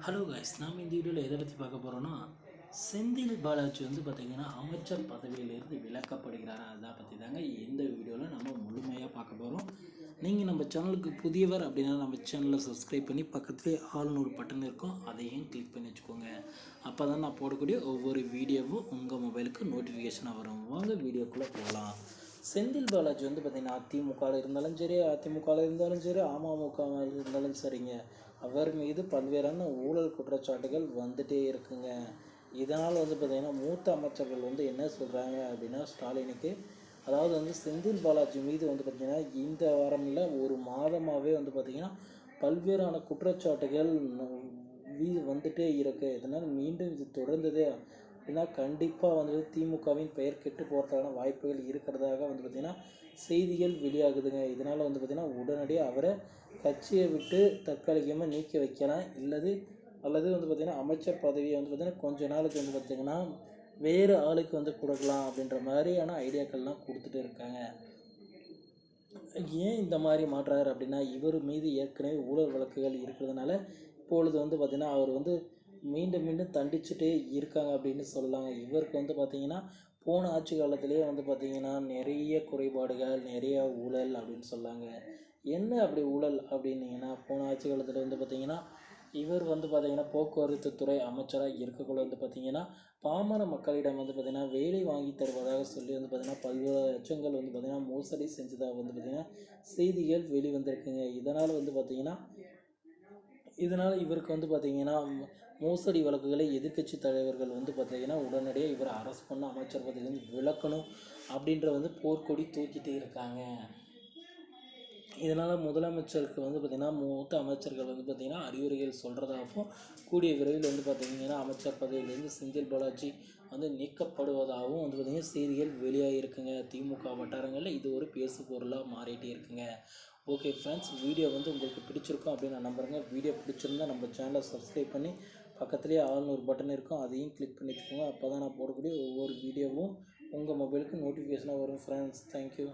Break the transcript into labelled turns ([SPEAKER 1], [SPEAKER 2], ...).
[SPEAKER 1] Hello guys, நாம் இந்த வீடியோவில் எதை பற்றி பார்க்க போகிறோன்னா, செந்தில் பாலாஜி வந்து பார்த்திங்கன்னா அமைச்சர் பதவியிலிருந்து விலக்கப்படுகிறாரா, அதை பற்றி தாங்க இந்த வீடியோவில் நம்ம முழுமையாக பார்க்க போகிறோம். நீங்கள் நம்ம சேனலுக்கு புதியவர் அப்படின்னா நம்ம சேனலை சப்ஸ்கிரைப் பண்ணி பக்கத்துலேயே ஆல்னு ஒரு பட்டன் இருக்கும், அதையும் கிளிக் பண்ணி வச்சுக்கோங்க. அப்போ தான் நான் போடக்கூடிய ஒவ்வொரு வீடியோவும் உங்கள் மொபைலுக்கு நோட்டிஃபிகேஷனாக வரும். வாங்க வீடியோக்குள்ளே போகலாம். செந்தில் பாலாஜி வந்து பார்த்திங்கன்னா அதிமுகவில் இருந்தாலும் சரி, அதிமுகவில் இருந்தாலும் சரி, அமமுகவில் இருந்தாலும் சரிங்க, அவர் மீது பல்வேறான ஊழல் குற்றச்சாட்டுகள் வந்துகிட்டே இருக்குங்க. இதனால் வந்து பார்த்திங்கன்னா மூத்த அமைச்சர்கள் வந்து என்ன சொல்கிறாங்க அப்படின்னா, ஸ்டாலினுக்கு அதாவது வந்து செந்தில் பாலாஜி மீது வந்து பார்த்திங்கன்னா இந்த வாரமில் ஒரு மாதமாகவே வந்து பார்த்திங்கன்னா பல்வேறான குற்றச்சாட்டுகள் வந்துகிட்டே இருக்குது. இதனால் மீண்டும் இது தொடர்ந்ததே அப்படின்னா கண்டிப்பாக வந்து திமுகவின் பெயர் கெட்டு போகிறதுக்கான வாய்ப்புகள் இருக்கிறதாக வந்து பார்த்திங்கன்னா செய்திகள் வெளியாகுதுங்க. இதனால் வந்து பார்த்திங்கன்னா உடனடியாக அவரை கட்சியை விட்டு தற்காலிகமாக நீக்கி வைக்கலாம், அல்லது வந்து பார்த்திங்கன்னா அமைச்சர் பதவியை வந்து பார்த்திங்கன்னா கொஞ்ச நாளுக்கு வந்து பார்த்திங்கன்னா வேறு ஆளுக்கு வந்து கொடுக்கலாம் அப்படின்ற மாதிரியான ஐடியாக்கள்லாம் கொடுத்துட்டு இருக்காங்க. ஏன் இந்த மாதிரி மாற்றாரு அப்படின்னா, இவர் மீது ஏற்கனவே ஊழல் வழக்குகள் இருக்கிறதுனால இப்பொழுது வந்து பார்த்திங்கன்னா அவர் வந்து மீண்டும் மீண்டும் தண்டிச்சுட்டே இருக்காங்க அப்படின்னு சொல்லலாங்க. இவருக்கு வந்து பார்த்திங்கன்னா போன ஆட்சி காலத்திலே வந்து பார்த்திங்கன்னா நிறைய குறைபாடுகள், நிறைய ஊழல் அப்படின்னு சொல்லாங்க. என்ன அப்படி ஊழல் அப்படின்னீங்கன்னா, போன ஆட்சி காலத்தில் வந்து பார்த்திங்கன்னா இவர் வந்து பார்த்திங்கன்னா போக்குவரத்து துறை அமைச்சராக இருக்கக்குள்ள வந்து பார்த்திங்கன்னா பாமர மக்களிடம் வந்து பார்த்திங்கன்னா வேலை வாங்கி தருவதாக சொல்லி வந்து பார்த்திங்கன்னா பல்வேறு லட்சங்கள் வந்து பார்த்திங்கன்னா மோசடி செஞ்சதாக வந்து பார்த்திங்கன்னா செய்திகள் வெளிவந்திருக்குங்க. இதனால் இவருக்கு வந்து பார்த்திங்கன்னா மோசடி வழக்குகளை எதிர்க்கட்சி தலைவர்கள் வந்து பார்த்திங்கன்னா உடனடியாக இவரை அரெஸ்ட் பண்ண அமைச்சர் பதவியிலேருந்து விலக்கணும் அப்படின்ற வந்து போர்க்கொடி தூக்கிட்டே இருக்காங்க. இதனால் முதலமைச்சருக்கு வந்து பார்த்திங்கன்னா மூத்த அமைச்சர்கள் வந்து பார்த்திங்கன்னா அறிவுரைகள் சொல்கிறதாகவும் கூடிய விரைவில் வந்து பார்த்திங்கன்னா அமைச்சர் பதவியிலேருந்து செந்தில் பாலாஜி வந்து நீக்கப்படுவதாகவும் வந்து பார்த்திங்கன்னா செய்திகள் வெளியாகிருக்குங்க. திமுக வட்டாரங்களில் இது ஒரு பேசு பொருளாக மாறிட்டே இருக்குங்க. ஓகே ஃப்ரெண்ட்ஸ், வீடியோ வந்து உங்களுக்கு பிடிச்சிருக்கும் அப்படின்னு நான் நம்புகிறேங்க. வீடியோ பிடிச்சிருந்தால் நம்ம சேனலை சப்ஸ்கிரைப் பண்ணி பக்கத்துலேயே ஆல்னு ஒரு பட்டன் இருக்கும், அதையும் கிளிக் பண்ணி வச்சுக்கோங்க. அப்போ தான் நான் போடக்கூடிய ஒவ்வொரு வீடியோவும் உங்கள் மொபைலுக்கு நோட்டிஃபிகேஷனாக வரும் ஃப்ரெண்ட்ஸ். தேங்க்யூ.